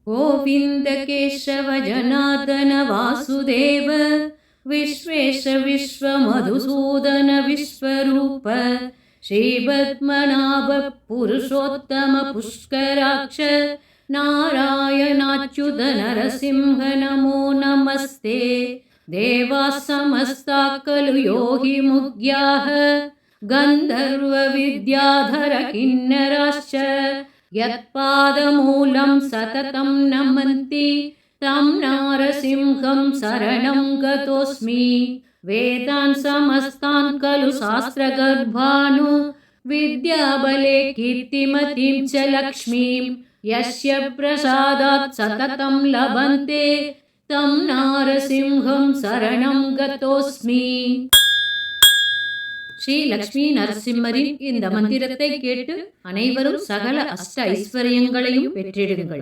गोविन्द केशव जनार्दन वासुदेव विश्वेश विश्वमधुसूदन विश्वरूप श्रीपद्मनाभ पुरुषोत्तम पुष्कराक्ष नारायणाच्युत नरसिंह नमो नमस्ते। देवाः समस्ताः खलु योगिमुग्याः गन्धर्वविद्याधर किन्नराश्च यत्पादमूलं सततं नमन्ति तं नारसिंहं शरणं गतोऽस्मि। वेदान् समस्तान् खलु शास्त्रगर्भानु विद्याबले कीर्तिमतीं च लक्ष्मीं यस्य प्रसादात् सततं लभन्ते तं नारसिंहं शरणं गतोऽस्मि। ஸ்ரீ லக்ஷ்மி நரசிம்மரின் இந்த மந்திரத்தை கேட்டு அனைவரும் சகல அஷ்ட ஐஸ்வர்யங்களையும் பெற்றிடுங்கள்.